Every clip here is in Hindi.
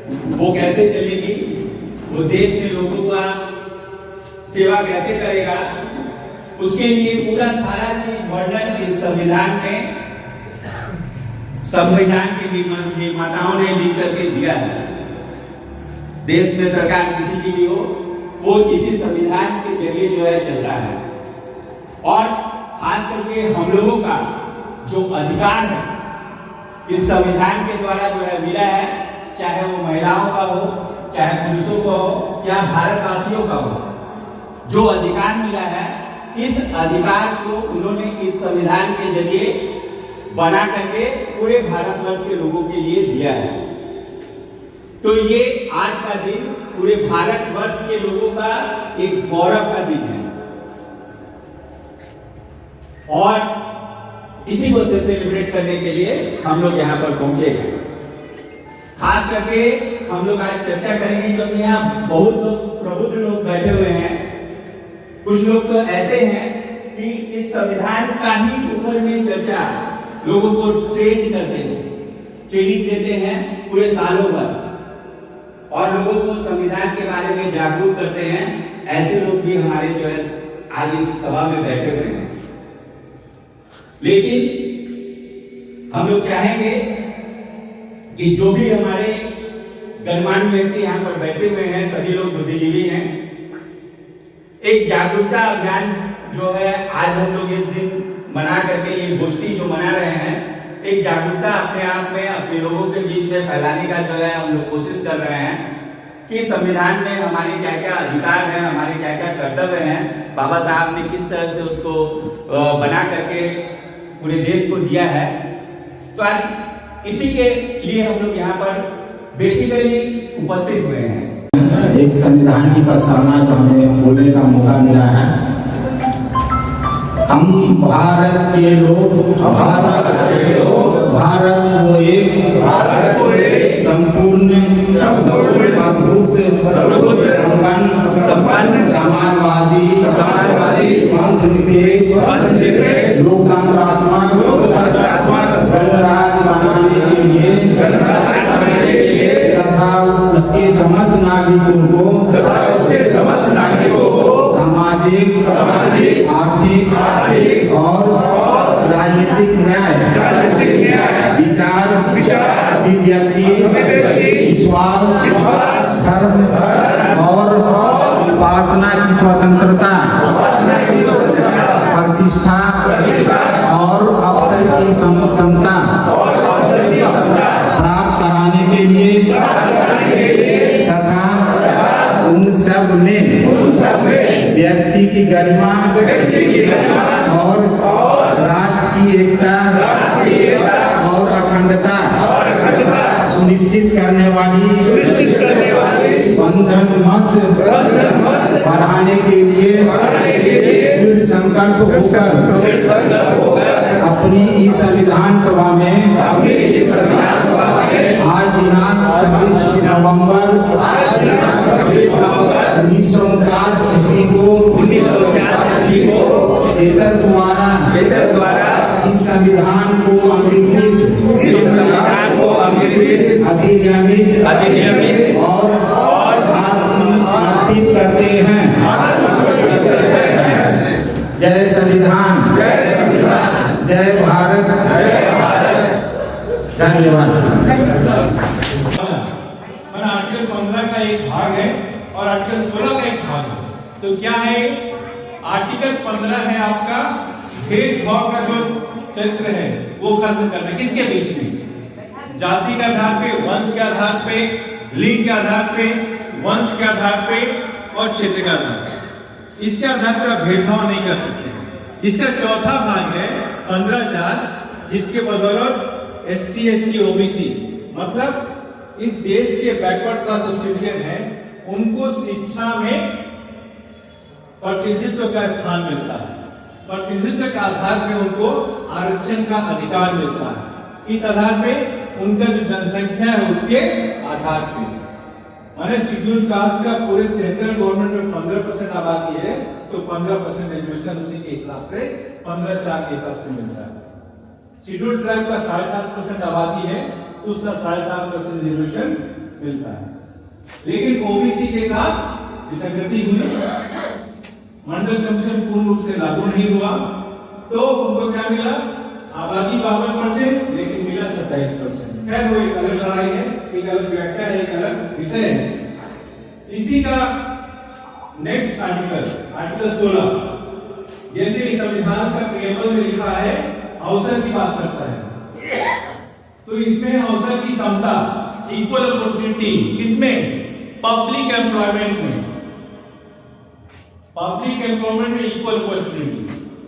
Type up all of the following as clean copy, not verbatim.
वो कैसे चलेगी, वो देश में लोगों का सेवा कैसे करेगा, उसके लिए पूरा सारा चीज वर्णन इस संविधान में संविधान के निर्माताओं ने लिख करके दिया है। देश में सरकार किसी की भी हो, वो इसी संविधान के जरिए जो है चल रहा है। और खास करके हम लोगों का जो अधिकार है इस संविधान के द्वारा जो है मिला है, चाहे वो महिलाओं का हो, चाहे पुरुषों का हो, या भारतवासियों का हो, जो अधिकार मिला है इस अधिकार को उन्होंने इस संविधान के जरिए बना करके पूरे भारतवर्ष के लोगों के लिए दिया है। तो ये आज का दिन पूरे भारतवर्ष के लोगों का एक गौरव का दिन है और इसी को सेलिब्रेट करने के लिए हम लोग यहाँ पर पहुंचे हैं। खास करके हम लोग आज चर्चा करेंगे क्योंकि यहाँ बहुत लोग प्रबुद्ध लोग बैठे हुए हैं। कुछ लोग तो ऐसे हैं कि इस संविधान का ही ऊपर में चर्चा लोगों को ट्रेन करते हैं, ट्रेनिंग देते हैं पूरे सालों भर और लोगों को संविधान के बारे में जागरूक करते हैं। ऐसे लोग भी हमारे जो है आज इस सभा में बैठे हुए हैं। लेकिन हम लोग चाहेंगे कि जो भी हमारे गणमान्य व्यक्ति यहाँ पर बैठे हुए हैं, सभी लोग बुद्धिजीवी हैं, एक जागरूकता अभियान जो है आज हम लोग इस दिन मना करके ये गोष्ठी जो मना रहे हैं, एक जागरूकता अपने आप में अपने लोगों के बीच में फैलाने का जो है हम लोग कोशिश कर रहे हैं कि संविधान में हमारे क्या क्या अधिकार हैं, हमारे क्या क्या कर्तव्य हैं, बाबा साहब ने किस तरह से उसको बना करके पूरे देश को दिया है। तो आज इसी के लिए हम लोग यहाँ पर बेसिकली उपस्थित हुए हैं। एक संविधान की प्रस्तावना जो हमें बोलने का मौका मिला है। हम भारत के लोग, भारत को एक संपूर्ण प्रभुत्व संपन्न समाजवादी धर्मनिरपेक्ष लोकतंत्रात्मक गणराज्य बनाने के लिए तथा उसके समस्त नागरिकों को सामाजिक आर्थिक और राजनीतिक न्याय विचार अभिव्यक्ति विश्वास धर्म और उपासना की स्वतंत्रता प्रतिष्ठा और अवसर की समता प्राप्त कराने के लिए तथा उन सब में व्यक्ति की गरिमा और राष्ट्र की एकता और अखंडता सुनिश्चित करने वाली बंधन मत बढ़ाने के लिए दृढ़ संकल्प होकर अपनी इस संविधान सभा में आज दिनांक 26 नवंबर 1949 ईस्वी को एतद द्वारा इस संविधान को अधिनियमित और अर्पित करते हैं। जय संविधान, जय भारत, धन्यवाद। आर्टिकल 15 का एक भाग है और आर्टिकल 16 का एक भाग है। तो क्या है? आर्टिकल 15 है आपका भेदभाव का जो चरित्र है वो खत्म करना। किसके बीच में? जाति के आधार पे, वंश के आधार पे, लिंग के आधार पे, वंश के आधार पे और क्षेत्र के आधार पे। इसके आधार पर आप भेदभाव नहीं कर सकते। इसका चौथा भाग है 15(4), जिसके बदौलत SC, ST, OBC मतलब इस देश के बैकवर्ड क्लास ऑफ सिटीजन है, उनको शिक्षा में प्रतिनिधित्व का स्थान मिलता है। प्रतिनिधित्व के आधार पे उनको आरक्षण का अधिकार मिलता है। इस आधार पे उनका जो जनसंख्या है उसके आधार पे, माने शेड्यूल कास्ट का पूरे सेंट्रल गवर्नमेंट में 15% आबादी है तो 15% रिजर्वेशन उसी के हिसाब से 15(4) के हिसाब से मिलता है। शेड्यूल ट्राइब का 7.5% आबादी है तो उसका 7.5% रिजर्वेशन मिलता है। लेकिन ओबीसी के साथ विसंगति हुई, मंडल कमीशन पूर्ण रूप से लागू नहीं हुआ, तो उनको क्या मिला? आबादी 52%, लेकिन मिला 27%। खैर वो एक अलग लड़ाई है, एक अलग व्याख्या है, एक अलग विषय है। इसी का नेक्स्ट आर्टिकल 16, जैसे संविधान का प्रियम्बल में लिखा है अवसर की बात करता है, तो इसमें अवसर की समता, इक्वल अपॉर्चुनिटी, किसमें? पब्लिक एम्प्लॉयमेंट में, पब्लिक एम्प्लॉयमेंट में इक्वल अपॉर्चुनिटी।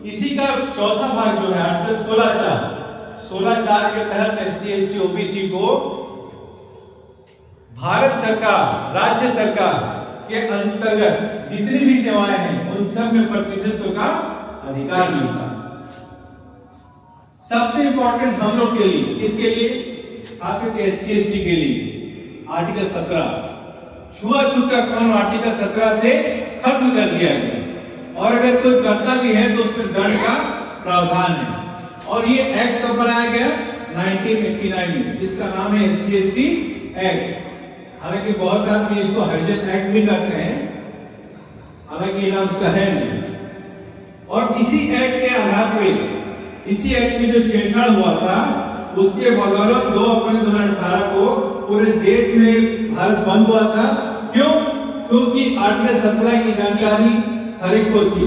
इसी का चौथा भाग जो है आर्टिकल 16(4) के तहत एससी एसटी ओबीसी को भारत सरकार, राज्य सरकार के अंतर्गत जितनी भी सेवाएं हैं उन सब में प्रतिनिधित्व का अधिकार मिलता है। सबसे इंपॉर्टेंट हम लोग के लिए, इसके लिए खास करके एससी एसटी के लिए आर्टिकल 17, छुआछूत का कानून आर्टिकल 17 से खत्म कर दिया गया, और अगर कोई करता भी है तो उसमें दंड का प्रावधान है। और ये एक्ट कब बनाया गया? 1989 में, जिसका नाम है एससी एसटी एक्ट। हालांकि बहुत आदमी इसको हरिजन एक्ट भी कहते हैं, हालांकि ये नाम उसका है नहीं। और इसी एक्ट के आधार पर, इसी एक्ट में जो छेड़छाड़ हुआ था, उसके बदौलत 2 अप्रैल 2018 को पूरे देश में भारत बंद हुआ था। क्यों? क्योंकि आर्टिकल 17 की जानकारी हर एक को थी,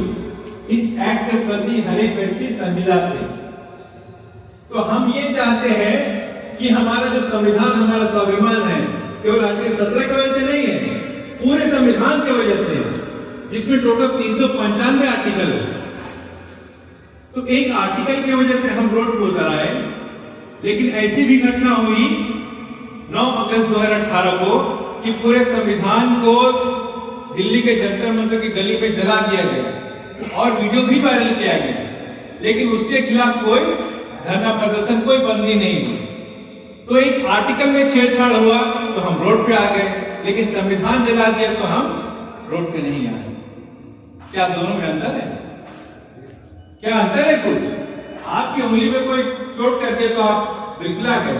इस एक्ट के प्रति हर एक व्यक्ति संजीदा थे। तो हम ये चाहते हैं कि हमारा जो संविधान, हमारा स्वाभिमान है, केवल आर्टिकल 17 की वजह से नहीं है, पूरे संविधान की वजह से, जिसमें टोटल 395 आर्टिकल है। तो एक आर्टिकल की वजह से हम रोड पर उतर आए। लेकिन ऐसी भी घटना हुई 9 अगस्त 2018 को कि पूरे संविधान को दिल्ली के जंतर मंतर की गली में जला दिया गया और वीडियो भी वायरल किया गया, लेकिन उसके खिलाफ कोई धरना प्रदर्शन, कोई बंदी नहीं। तो एक आर्टिकल में छेड़छाड़ हुआ तो हम रोड पे आ गए, लेकिन संविधान जला दिया तो हम रोड पे नहीं आए। क्या दोनों में अंतर है? क्या अंतर है? कुछ आपकी उंगली में कोई चोट कर दिया तो आप बिलखिला गए,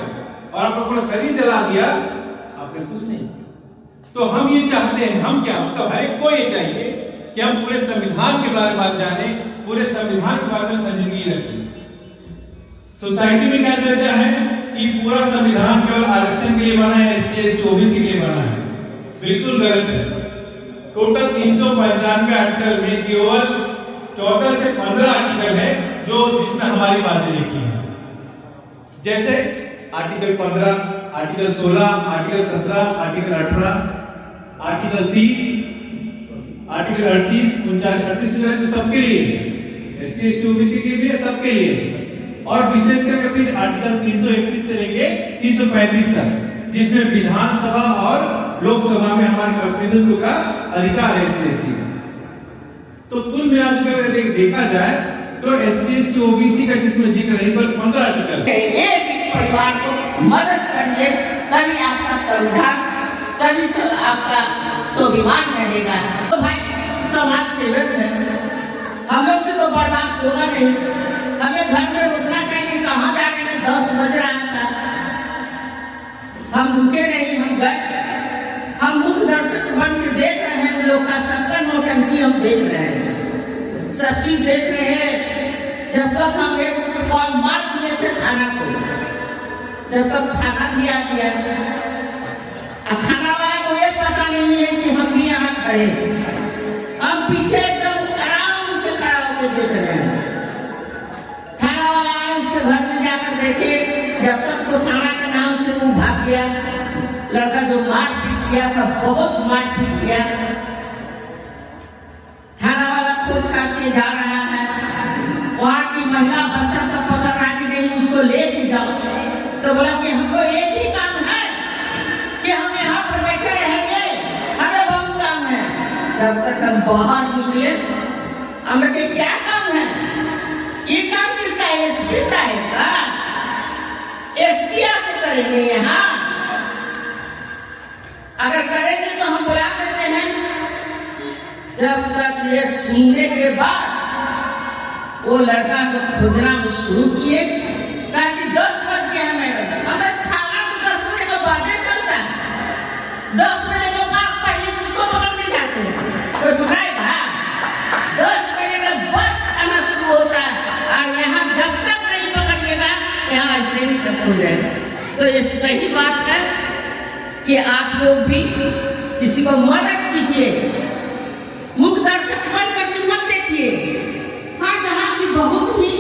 और आप अपना शरीर जला दिया, आपने कुछ नहीं। तो हम ये चाहते हैं, हम क्या मतलब हर एक को ये चाहिए कि हम पूरे संविधान के बारे में जाने, पूरे संविधान के बारे में संजीदगी रखें। सोसाइटी में क्या चर्चा है कि पूरा संविधान केवल आरक्षण के लिए बना है, एससी एसटी ओबीसी के लिए बना है। बिल्कुल गलत है। टोटल 395 आर्टिकल में केवल 14 से 15 आर्टिकल है जो जिसमें हमारी बातें लिखी हैं, जैसे article 15, article 16, article 17, article 18, article 30, article 38, 39, 38 सबके लिए, एससी एसटी ओबीसी के लिए भी है, सबके लिए। और विशेष करके फिर आर्टिकल 331 से लेके 335 तक, जिसमें विधानसभा और लोकसभा में हमारे प्रतिनिधित्व का अधिकार है एससी एसटी का। तो कुल मिलाकर अगर देखा जाए तो एससी एसटी ओबीसी का जिसमें जिक्र है केवल 15 आर्टिकल। एक परिवार को मदद करिए, तभी आपका संविधान, तभी आपका स्वाभिमान रहेगा। तो भाई समाज सेवक है, हम लोग से तो बर्दाश्त होगा नहीं। हमें घर में रुकना चाहिए, कहाँ जा रहे हैं? 10 बज रहा था, हम रुके नहीं, हम गए। हम मुख्य दर्शक बन के देख रहे हैं, लोग का संकट नौटंकी हम देख रहे हैं, सब चीज देख रहे हैं। जब तक हम एक कॉल मार दिए थे थाना को, जब तक थाना भी आ गया, थाना वाला को ये पता नहीं है कि हम भी यहाँ खड़े, हम पीछे एकदम आराम से खड़ा होकर देख रहे हैं। थाना वाला आया, उसके घर में जाकर देखे, जब तक तो थाना के नाम से वो भाग गया। लड़का जो मार पीट किया था, बहुत मार पीट किया। थाना वाला खोज करके जा रहा है, वहाँ की महिला बच्चा सब पकड़ रहा कि नहीं उसको लेके जाओ। तो बोला कि हमको एक ही काम है कि हम यहाँ पर बैठे रहेंगे, हमें बहुत काम है। जब तक हम बाहर निकले, हमें के क्या काम है? ये काम किसका है? एसपी साहब का। एसपी आके करेंगे यहाँ, अगर करेंगे तो हम बुला देते हैं। जब तक ये सुनने के बाद वो लड़का को खोजना वो शुरू किए, ताकि 10 बज गया मैडम, हमें थाना तो 10 बजे के बाद चलता है। 10 बजे के बाद पहले किसको पकड़ने जाते हैं? कोई पकड़ेगा? 10 बजे के बाद आना शुरू होता है और यहाँ जब तक नहीं पकड़िएगा यहाँ ऐसे ही सब हो जाएगा। तो ये सही बात है कि आप लोग भी किसी को मदद कीजिए, मुख्य दर्शक बन करके मत देखिए। हाँ, जहाँ की बहुत ही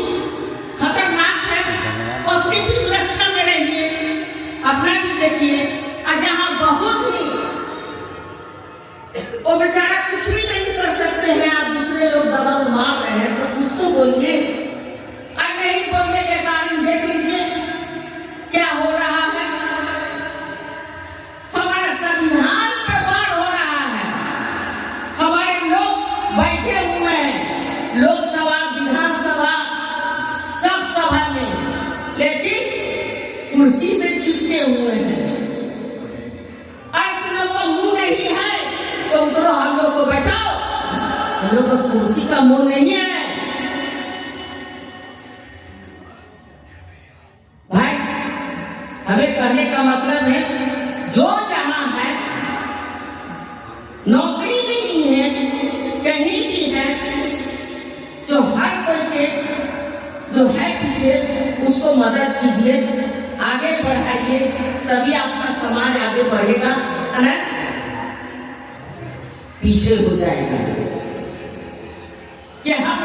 खतरनाक है, अपनी भी सुरक्षा में रहिए, अपना भी देखिए। और जहाँ बहुत ही वो बेचारा कुछ भी नहीं कर सकते हैं, आप दूसरे लोग दबाव मार रहे हैं तो कुछ तो बोलिए। और नहीं बोलने के कारण देख लीजिए क्या हो रहा है। हमारा संविधान बर्बाद हो रहा है। हमारे लोग बैठे हुए हैं लोकसभा, विधानसभा, सब सभा में, लेकिन कुर्सी से चिपके हुए हैं। तुम लोग का मुंह नहीं है तो उधरो हम लोग को बैठाओ। हम लोग का कुर्सी का मुंह नहीं है भाई। हमें कहने का मतलब है जो जहां है, नौकरी नहीं है, कहीं भी है, तो हर कोई के जो है पीछे उसको मदद कीजिए, आगे बढ़ाइए, तभी आपका समाज आगे बढ़ेगा, है ना? पीछे हो जाएगा। कि हम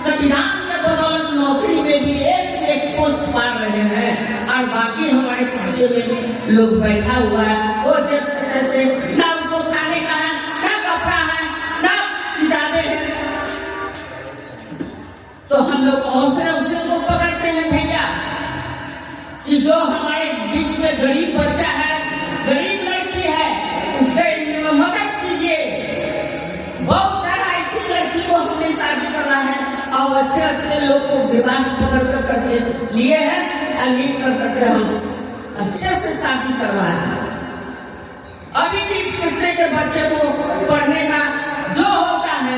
संविधान के बदौलत नौकरी में भी एक से एक पोस्ट पा रहे हैं और बाकी हमारे पीछे में लोग बैठा हुआ है, वो जैसे ना उसको खाने का है, ना कपड़ा है, ना किताबें हैं। तो हम लोग औसरे उसे को पकड़ते हैं भैया कि जो हमारे बीच में गरीब बच्चा है, गरीब लड़की है, उसके मदद कीजिए। बहुत सारा ऐसी लड़की को हमने शादी करना है और अच्छे अच्छे लोग को विवाह पकड़ कर करके लिए हैं और लिए कर करके हम अच्छे से शादी करवाए हैं। अभी भी कितने के बच्चे को पढ़ने का जो होता है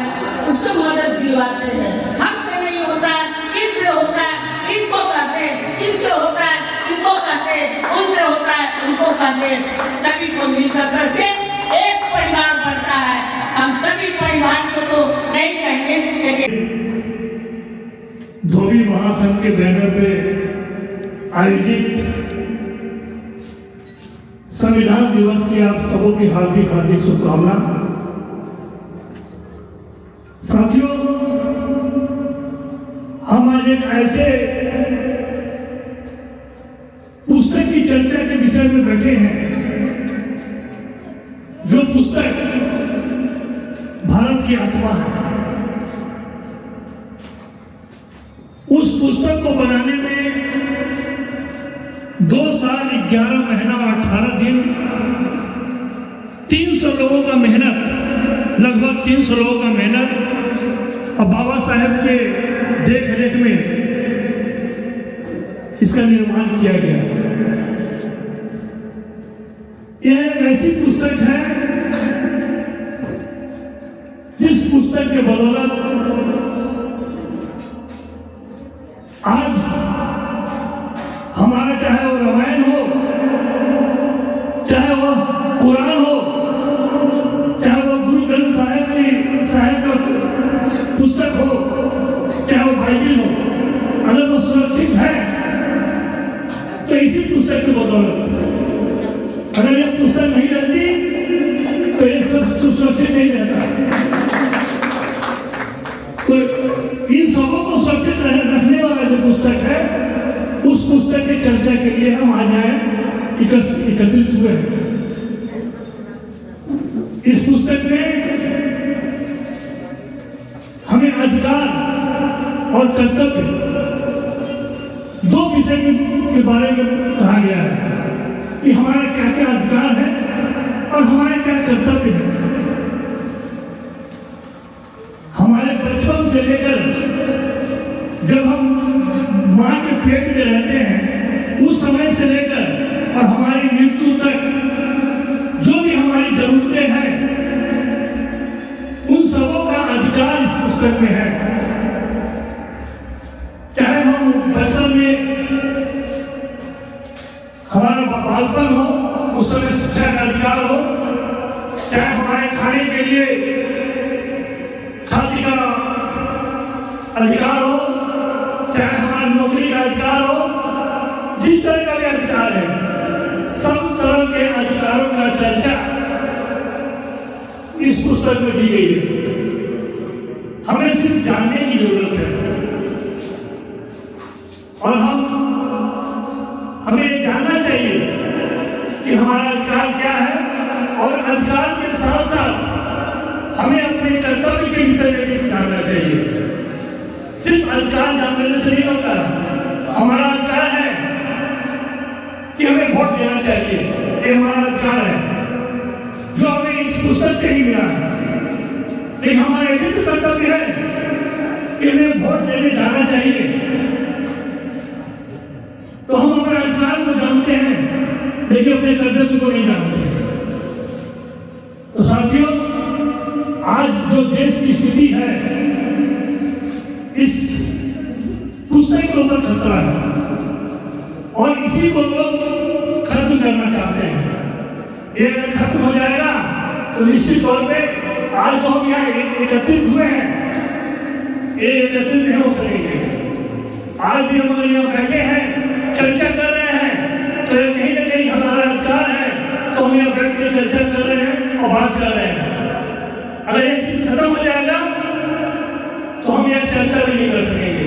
उसको मदद दिलवाते हैं। हमसे नहीं होता है, इनसे होता है, इनको कहते हैं, इनसे होता है, इनको कहते हैं, उनसे होता है, उनको कहते हैं। सभी को मिलकर करके एक परिवार बनता है। हम सभी परिवार को तो नहीं कहेंगे, लेकिन धोबी महासंघ के बैनर पे आयोजित संविधान दिवस की आप सबों की हार्दिक हार्दिक शुभकामना। साथियों, हम आज एक ऐसे पुस्तक की चर्चा के विषय में बैठे हैं जो पुस्तक भारत की आत्मा है। उस पुस्तक को बनाने में 2 साल 11 महीना 18 दिन 300 लोगों का मेहनत, लगभग 300 लोगों का मेहनत और बाबा साहेब के देख रेख में इसका निर्माण किया गया। यह एक ऐसी पुस्तक है जिस पुस्तक के बदौलत आज हमारा चाहे वो रामायण हो, चाहे वो कुरान हो, चाहे वो गुरु ग्रंथ साहिब का पुस्तक हो, चाहे वो बाइबिल हो, अगर वो सुरक्षित है तो इसी पुस्तक की बदौलत। अगर ये पुस्तक नहीं रहती तो ये सब सुरक्षित नहीं रहता। तो इन सबों को सुरक्षित रखने वाला जो पुस्तक है, उस पुस्तक की चर्चा के लिए हम आज आए एकत्रित हुए हैं। इस पुस्तक में हमें अधिकार और कर्तव्य 2 विषय के बारे में कहा गया है कि हमारे क्या क्या अधिकार है और हमारे क्या कर्तव्य है। हमारे बचपन से लेकर जब हम मां के पेट में रहते हैं, उस समय से लेकर और हमारी मृत्यु तक जो भी हमारी जरूरतें हैं, उन सबों का अधिकार इस पुस्तक में है। चाहे हम बचपन में हमारा बालपन हो, उस समय शिक्षा का अधिकार हो, लिए खादी का अधिकार हो, चाहे हमारी नौकरी का अधिकार हो, जिस तरह का भी अधिकार है, सब तरह के अधिकारों का चर्चा इस पुस्तक में दी गई है। हमें सिर्फ जानने की जरूरत है और हमें जानना चाहिए कि हमारा अधिकार क्या है, और अधिकार के साथ साथ हमें अपने कर्तव्य के विषय में जानना चाहिए। सिर्फ अधिकार जान लेने से नहीं होता। हमारा अधिकार है कि हमें वोट देना चाहिए, ये हमारा अधिकार है जो हमें इस पुस्तक से ही मिला है। लेकिन हमारा ये भी कर्तव्य है कि हमें वोट देने जाना चाहिए। तो हम अपने अधिकार को जानते हैं लेकिन अपने कर्तव्य को नहीं जानते। तो साथियों, आज जो देश की स्थिति है, इस पुस्तक के ऊपर खतरा है और इसी को लोग खत्म करना चाहते हैं। ये अगर खत्म हो जाएगा तो निश्चित तौर पे आज जो हम यहाँ एकत्रित हुए हैं, ये एकत्रित नहीं हो सकेंगे। आज भी हम अगर यहाँ बैठे हैं, चर्चा कर रहे हैं, तो कहीं ना कहीं हमारा अधिकार है, तो हम यहाँ बैठ कर चर्चा कर रहे हैं और बात कर रहे हैं। अगर ये चीज खत्म हो जाएगा तो हम यह चर्चा भी नहीं कर सकेंगे।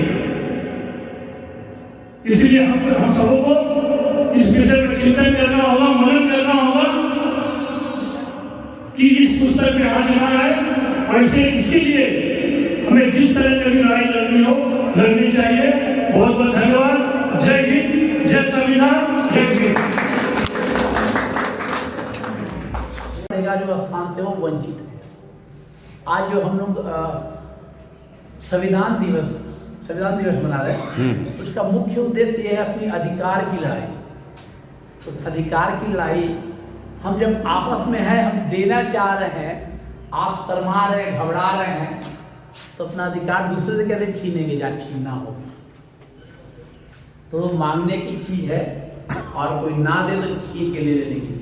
इसलिए हम सबों को इस विषय पर चिंतन करना होगा, मनन करना होगा कि इस पुस्तक में आज चला है, और इसीलिए हमें जिस तरह की लड़ाई लड़नी हो, लड़नी चाहिए। बहुत बहुत धन्यवाद। जय हिंद, जय संविधान, जय भीम। जो स्थान थे वो वंचित है। आज जो हम लोग संविधान दिवस मना रहे हैं, उसका मुख्य उद्देश्य यह है अपनी अधिकार की लड़ाई। उस अधिकार की लड़ाई हम जब आपस में है, हम देना चाह रहे हैं, आप शर्मा रहे हैं, घबरा रहे हैं, तो अपना अधिकार दूसरे से कैसे छीनेंगे जहाँ छीनना हो। तो मांगने की चीज है और कोई ना दे तो छीन के ले लेने की चीज।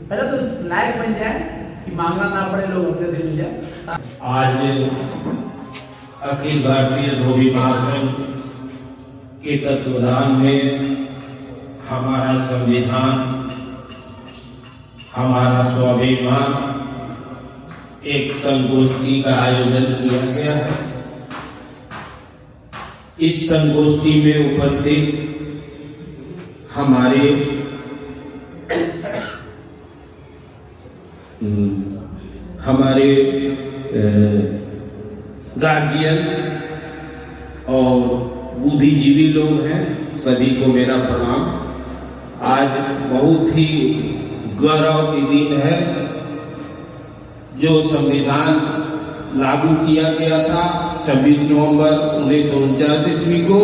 पहले तो इस लायक बन जाए कि मांगना ना पड़े, लोग अपने से मिल जाए। आज अखिल भारतीय धोबी महासंघ के तत्वाधान में हमारा संविधान, हमारा स्वाभिमान, एक संगोष्ठी का आयोजन किया गया है। इस संगोष्ठी में उपस्थित हमारे गार्जियन और बुद्धिजीवी लोग हैं, सभी को मेरा प्रणाम। आज बहुत ही गौरव की दिन है। जो संविधान लागू किया गया था 26 नवंबर 1949 ईस्वी को,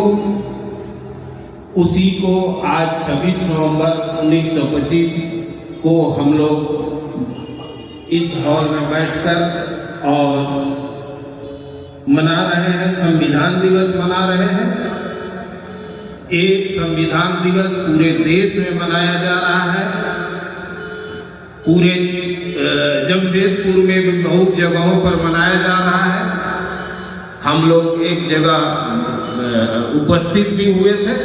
उसी को आज 26 नवंबर 1925 को हम लोग इस हॉल में बैठकर और मना रहे हैं, संविधान दिवस मना रहे हैं। एक संविधान दिवस पूरे देश में मनाया जा रहा है। पूरे जमशेदपुर में भी बहुत जगहों पर मनाया जा रहा है। हम लोग एक जगह उपस्थित भी हुए थे,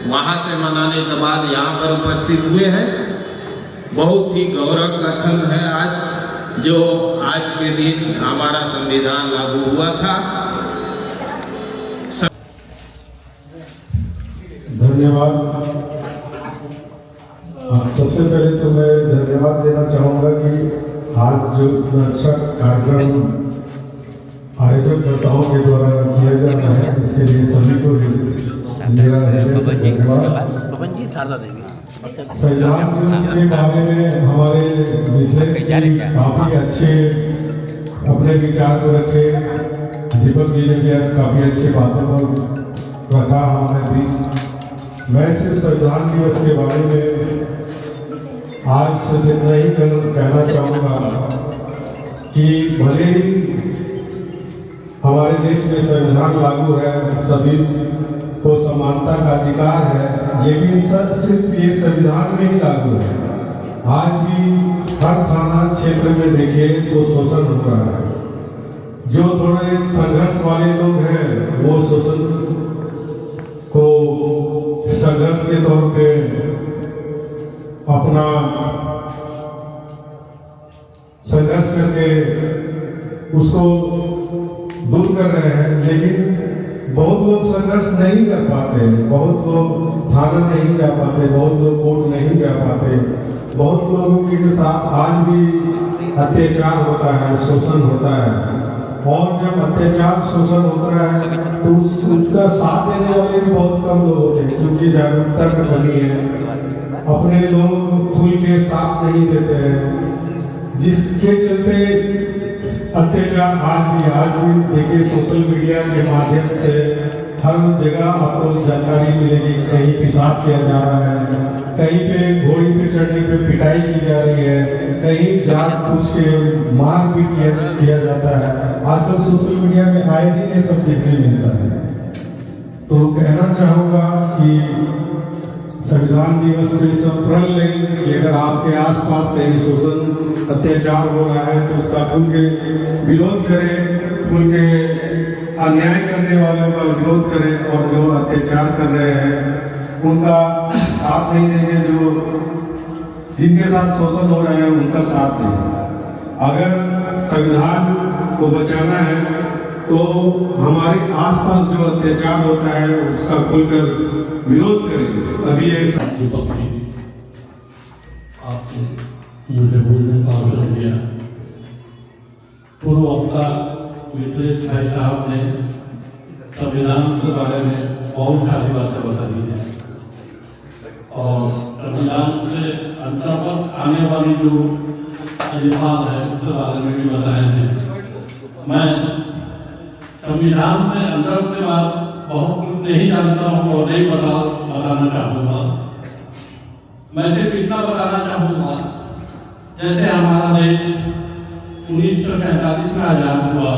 वहाँ से मनाने के बाद यहाँ पर उपस्थित हुए हैं। बहुत ही गौरव का क्षण है आज, जो आज के दिन हमारा संविधान लागू हुआ था। धन्यवाद। सबसे पहले तो मैं धन्यवाद देना चाहूँगा कि आज जो इतना अच्छा कार्यक्रम आयोजकर्ताओं के द्वारा किया जा रहा है, इसके लिए सभी को मेरा धन्यवाद। संविधान दिवस के बारे में हमारे मिथिलेश जी काफ़ी अच्छे अपने विचार को रखे। दीपक जी ने भी काफ़ी अच्छी बातों को रखा हमारे बीच। मैं सिर्फ संविधान दिवस के बारे में आज से जितना ही कहना चाहूँगा कि भले ही हमारे देश में संविधान लागू है, सभी को समानता का अधिकार है, लेकिन सिर्फ ये संविधान में ही लागू है। आज भी हर थाना क्षेत्र में देखे तो शोषण हो रहा है। जो थोड़े संघर्ष वाले लोग हैं वो शोषण को संघर्ष के तौर पे अपना संघर्ष करके उसको दूर कर रहे हैं, लेकिन बहुत लोग संघर्ष नहीं कर पाते, बहुत लोग थाना नहीं जा पाते, बहुत लोग कोर्ट नहीं जा पाते, बहुत लोगों के साथ आज भी अत्याचार होता है, शोषण होता है। और जब अत्याचार शोषण होता है तो उसका साथ देने वाले भी बहुत कम लोग होते हैं, क्योंकि जागरूकता की कमी है। अपने लोग खुल के साथ नहीं देते हैं, जिसके चलते अत्याचार आज भी देखिए सोशल मीडिया के माध्यम से हर जगह आपको जानकारी मिलेगी। कहीं पेशाब किया जा रहा है, कहीं पे घोड़ी पे चढ़ने पे पिटाई की जा रही है, कहीं जात पूछ के मारपीट किया जाता है। आजकल सोशल मीडिया में आए दिन ये सब देखने मिलता है। तो कहना चाहूँगा कि संविधान दिवस में सब प्रण लें कि अगर आपके आसपास कहीं शोषण अत्याचार हो रहा है तो उसका खुल के विरोध करें, खुल के अन्याय करने वालों का विरोध करें, और जो अत्याचार कर रहे हैं उनका साथ नहीं देंगे, जो जिनके साथ शोषण हो रहा है उनका साथ दें। अगर संविधान को बचाना है तो हमारे आसपास जो अत्याचार होता है उसका खुलकर विरोध करें, तभी ये आपने मुझे बोलने का अवसर दिया। पूर्व वक्ता मिथिलेश भाई साहब ने संविधान के बारे में बहुत सारी बातें बता दी है, और संविधान के अंतर्गत आने वाली जो अधिकार है उसके बारे में भी बताए हैं। मैं संविधान में अंदर के बाद बहुत कुछ नहीं जानता हूँ और नहीं बताना चाहूँगा। मैं सिर्फ इतना बताना चाहूँगा, जैसे हमारा देश 1947 में आजाद हुआ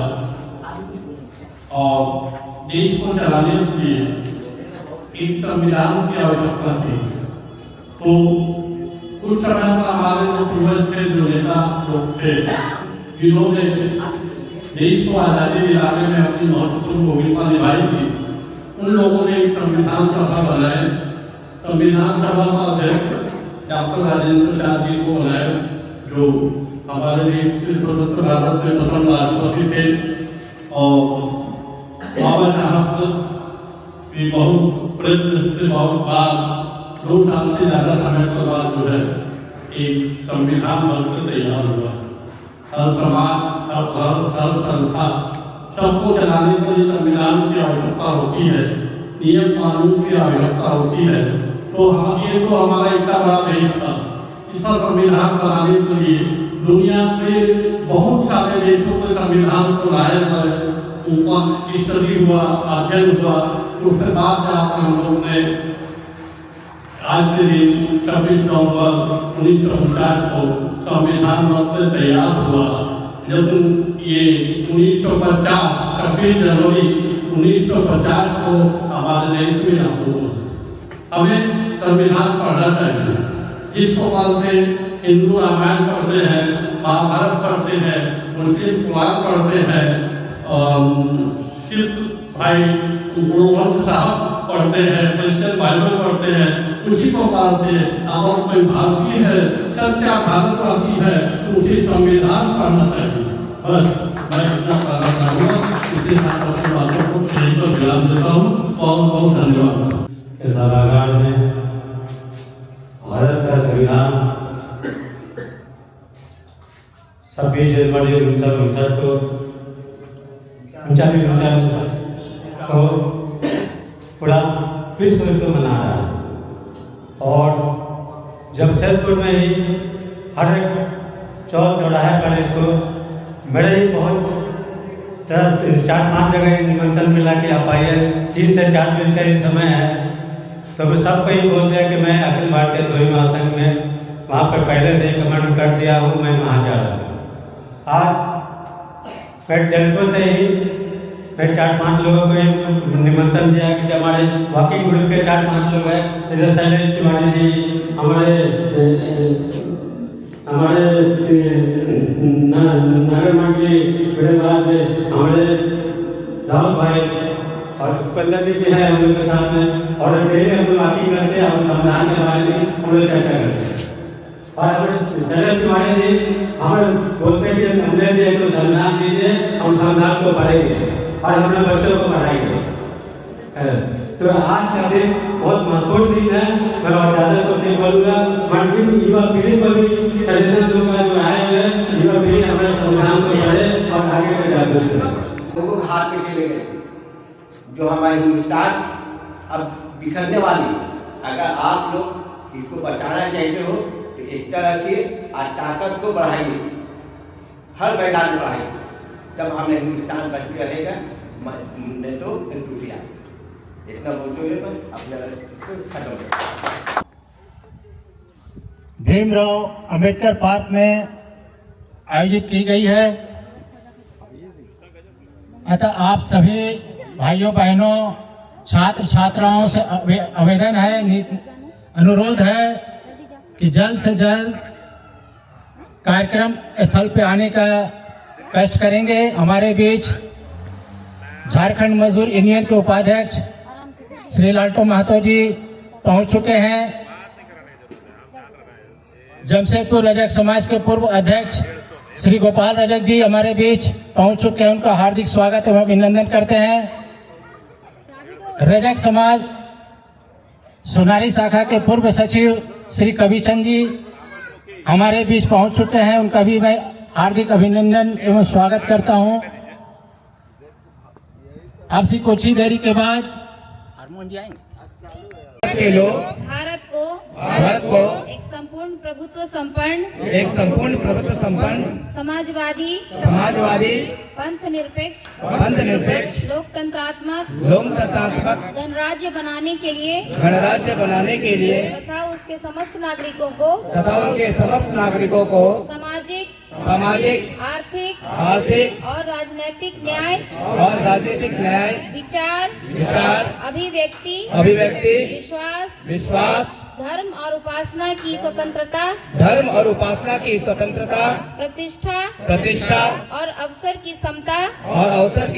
और देश को चलाने के लिए एक संविधान की आवश्यकता थी। तो कुछ समय पर हमारे जो पूर्वज थे, जो नेता लोग थे, जिन्होंने देश को आज़ादी दिलाने में अपनी महत्वपूर्ण भूमिका निभाई थी, उन लोगों ने एक संविधान सभा बनाए। संविधान सभा का अध्यक्ष डॉक्टर राजेंद्र प्रसाद जी को बनाए, जो हमारे देश के स्वतंत्र भारत के प्रथम राष्ट्रपति थे। और बाबा साहब भी बहुत प्रयत्न से बहुत बाद 2 साल से ज़्यादा समय के बाद जो है एक संविधान बनकर तैयार हुआ। हर समाज, हर धर्म, हर संस्था सबको चलाने के लिए संविधान की आवश्यकता होती है, नियम कानून की आवश्यकता होती है। तो ये तो हमारा इतना बड़ा देश था, इसका संविधान बनाने के लिए दुनिया के बहुत सारे देशों के संविधान को लाया गया, उनका स्टडी हुआ, अध्ययन हुआ। उसके बाद जाकर हम लोग ने आज के दिन 26 नवंबर 1949 को संविधान बनकर तैयार हुआ। जब ये 1950 26 जनवरी 1950 को हमारे देश में लागू हुआ। हमें संविधान पढ़ना चाहिए। जिस प्रकार से हिंदू रामायण पढ़ते हैं, महाभारत पढ़ते हैं, मुस्लिम कुरान पढ़ते हैं, सिख भाई गुरुवंश साहब पढ़ते हैं, क्रिश्चियन बाइबल पढ़ते हैं, उसी प्रकार से अगर कोई भारतीय है, सच्चा भारतवासी है, तो उसे संविधान पढ़ना चाहिए। बस मैं इतना कहना चाहूँगा। इसके साथ अपनी बातों को सही पर विराम देता हूँ। बहुत बहुत धन्यवाद। इस सभागार में भारत का संविधान 26 जनवरी 1959 को 49 को पूरा विश्व इसको मना रहा है। और जमशेदपुर में ही हर एक चौक चौराहे पर इसको मेरे ही बहुत 4-5 जगह निमंत्रण मिला कि आप आइए, 3 से 4 बजे का ये समय है। तो मैं सबको ही बोल दिया कि मैं अखिल भारतीय धोबी महासंघ में वहाँ पर पहले से ही कमेंट कर दिया हूँ, मैं वहाँ जा रहा हूँ। आज मैं टेलीफोन से ही मैं 4-5 लोगों को निमंत्रण दिया कि हमारे वॉकिंग ग्रुप के 4-5 लोग हैं, जैसे शैलेश तिवारी जी, हमारे हमारे नारायण जी, मेरे बाद हमारे राहुल भाई और पंडित जी भी हैं हम लोग के साथ में, और डेली हम लोग बातें करते हैं, हम संविधान के बारे में हम लोग चर्चा करते हैं। और हमारे शैलेश कुमार जी हमें बोलते हैं कि हमने जी तो संविधान दीजिए, हम संविधान को पढ़ेंगे और हमने बच्चों को पढ़ाएंगे। तो आज का दिन बहुत महत्वपूर्ण दिन है। मैं और ज़्यादा कुछ नहीं बोलूँगा। मंडी युवा पीढ़ी पर भी टेलीविजन लोग जो आए हुए युवा पीढ़ी हमारे संविधान को पढ़े और आगे का जागरूक करें। लोगों के हाथ में चले गए जो हमारे हिंदुस्तान अब बिखरने वाली। अगर आप लोग इसको बचाना चाहते हो तो एकता रखिए और ताकत को बढ़ाइए, हर मैदान में बढ़ाइए, तब हमें हिंदुस्तान बच के रहेगा, नहीं तो टूट गया। इतना बोलते हुए मैं अपना खत्म। भीमराव अंबेडकर पार्क में आयोजित की गई है। अतः आप सभी भाइयों बहनों छात्र छात्राओं से आवेदन है, अनुरोध है कि जल्द से जल्द कार्यक्रम स्थल पे आने का कष्ट करेंगे। हमारे बीच झारखंड मजदूर यूनियन के उपाध्यक्ष श्री लालटो महतो जी पहुंच चुके हैं। जमशेदपुर रजक समाज के पूर्व अध्यक्ष श्री गोपाल रजक जी हमारे बीच पहुंच चुके हैं। उनका हार्दिक स्वागत एवं अभिनंदन करते हैं। रजक समाज सोनारी शाखा के पूर्व सचिव श्री कविचंद जी हमारे बीच पहुंच चुके हैं। उनका भी मैं हार्दिक अभिनंदन एवं स्वागत करता हूं। अब से कुछ ही देरी के बाद हारमोन जी आएंगे। भारत को एक संपूर्ण प्रभुत्व संपन्न समाजवादी पंथ निरपेक्ष लोकतंत्रात्मक गणराज्य बनाने के लिए तथा उसके समस्त नागरिकों को सामाजिक आर्थिक और राजनीतिक न्याय विचार अभिव्यक्ति विश्वास धर्म और उपासना की स्वतंत्रता प्रतिष्ठा और अवसर की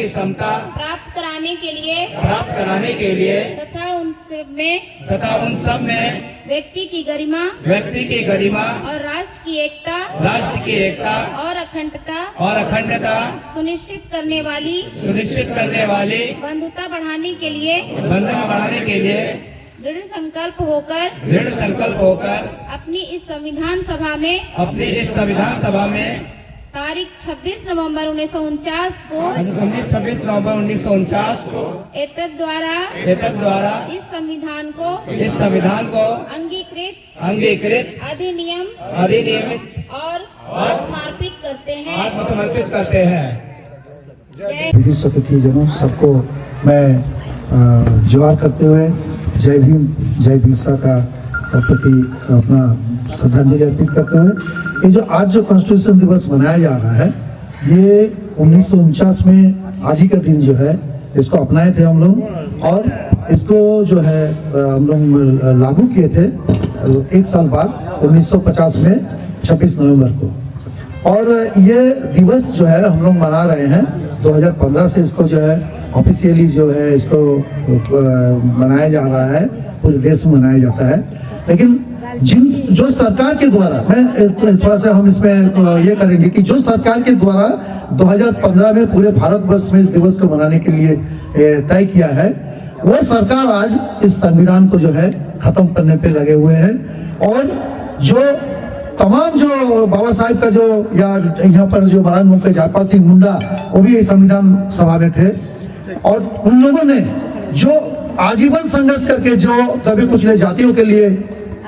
समता प्राप्त कराने के लिए तथा उन सब में व्यक्ति की गरिमा और राष्ट्र की एकता और अखंडता सुनिश्चित करने वाली बंधुता बढ़ाने के लिए दृढ़ संकल्प होकर अपनी इस संविधान सभा में तारीख 26 नवंबर 1949 को एतद द्वारा इस संविधान को अंगीकृत अधिनियमित और आत्मसमर्पित करते हैं। विशिष्ट अतिथिजनों सबको मैं जोहार करते हुए जय भीम जय बिरसा का प्रति अपना श्रद्धांजलि अर्पित करते हुए ये जो आज जो कॉन्स्टिट्यूशन दिवस मनाया जा रहा है ये 1949 में आज ही का दिन जो है इसको अपनाए थे हम लोग और इसको जो है हम लोग लागू किए थे एक साल बाद 1950 में 26 नवंबर को। और ये दिवस जो है हम लोग मना रहे हैं 2015 से इसको जो है ऑफिशियली जो है इसको मनाया जा रहा है, पूरे देश में मनाया जाता है। लेकिन जो सरकार के द्वारा मैं थोड़ा सा हम इसमें ये करेंगे कि जो सरकार के द्वारा 2015 में पूरे भारतवर्ष में इस दिवस को मनाने के लिए तय किया है वो सरकार आज इस संविधान को जो है खत्म करने पे लगे हुए हैं। और जो तमाम जो बाबा साहेब का जो या यहाँ पर जो महाराज मुफ्ती जयपाल सिंह मुंडा वो भी संविधान सभा में थे और उन लोगों ने जो आजीवन संघर्ष करके जो सभी कुचले जातियों के लिए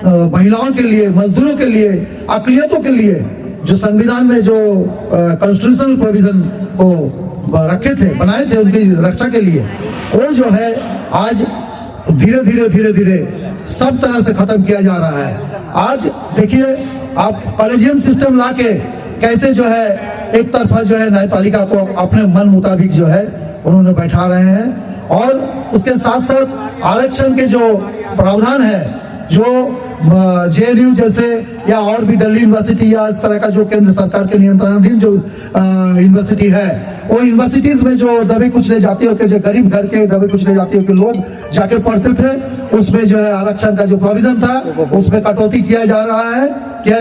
महिलाओं के लिए मजदूरों के लिए अकलियतों के लिए जो संविधान में जो कॉन्स्टिट्यूशनल प्रोविजन को रखे थे बनाए थे उनकी रक्षा के लिए वो जो है आज धीरे धीरे सब तरह से खत्म किया जा रहा है। आज देखिए आप कॉलेजियम सिस्टम लाके कैसे जो है एक तरफा जो है न्यायपालिका को अपने मन मुताबिक जो है उन्होंने बैठा रहे हैं और उसके साथ साथ आरक्षण के जो प्रावधान है जो JNU जैसे या और भी दिल्ली यूनिवर्सिटी या इस तरह का जो केंद्र सरकार के नियंत्रणाधीन जो यूनिवर्सिटी है, वो यूनिवर्सिटीज में जो दबे कुचले जाति के जो गरीब घर के दबे कुचले जाति के लोग जाके पढ़ते थे, उसमें जो है आरक्षण का जो प्रोविजन था उसमें कटौती किया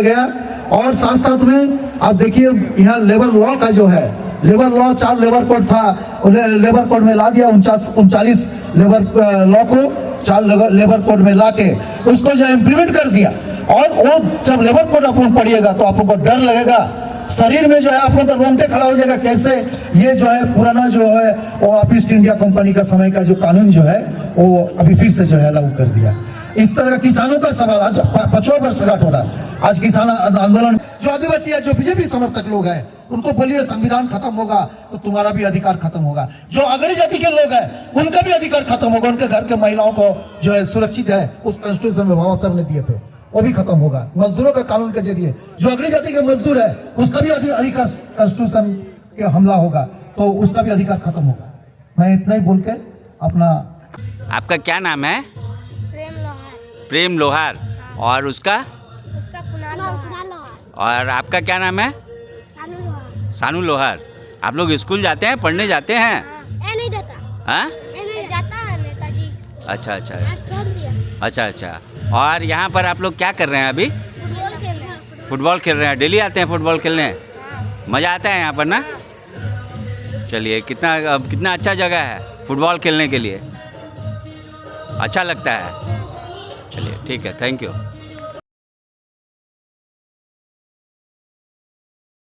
गया। और साथ साथ में आप देखिए यहाँ लेबर लॉ का जो है, लेबर लॉ 4 लेबर कोड था, लेबर कोड में ला दिया 39 लेबर लॉ को 4 लेबर कोड में लाके उसको जो इम्प्लीमेंट कर दिया। और वो जब लेबर कोड आप लोग पढ़िएगा तो आप लोग को डर लगेगा, शरीर में जो है आप लोग का रोंगटे खड़ा हो जाएगा, कैसे ये जो है पुराना जो है वो ईस्ट इंडिया कंपनी का समय का जो कानून जो है वो अभी फिर से जो है लागू कर दिया। इस तरह किसानों का सवाल आज 5वां वर्षगांठ हो रहा है। आज किसान आंदोलन जो आदिवासी है, जो बीजेपी समर्थक लोग हैं, उनको बोलिए संविधान खत्म होगा तो तुम्हारा भी अधिकार खत्म होगा। जो अगड़ी जाति के लोग हैं उनका भी अधिकार खत्म होगा, उनके घर के महिलाओं को जो है सुरक्षित है उस कॉन्स्टिट्यूशन में बाबा साहब ने दिए थे, वो भी खत्म होगा। मजदूरों का कानून के जरिए जो अगड़ी जाति के मजदूर है उसका भी अधिकार कॉन्स्टिट्यूशन के हमला होगा तो उसका भी अधिकार खत्म होगा। मैं इतना ही बोल के अपना। आपका क्या नाम है? प्रेम लोहार। और उसका कुणाल लोहार। और आपका क्या नाम है? सानू लोहार। आप लोग स्कूल जाते हैं, पढ़ने जाते हैं? नहीं जाता। हाँ? जाता है नेताजी। अच्छा अच्छा छोड़ दिया। अच्छा। और यहाँ पर आप लोग क्या कर रहे हैं अभी? फुटबॉल खेल रहे हैं। फुटबॉल खेल रहे हैं। डेली आते हैं फुटबॉल खेलने? मज़ा आता है यहाँ पर ना? चलिए, कितना अच्छा जगह है फुटबॉल खेलने के लिए, अच्छा लगता है। चलिए ठीक है, थैंक यू।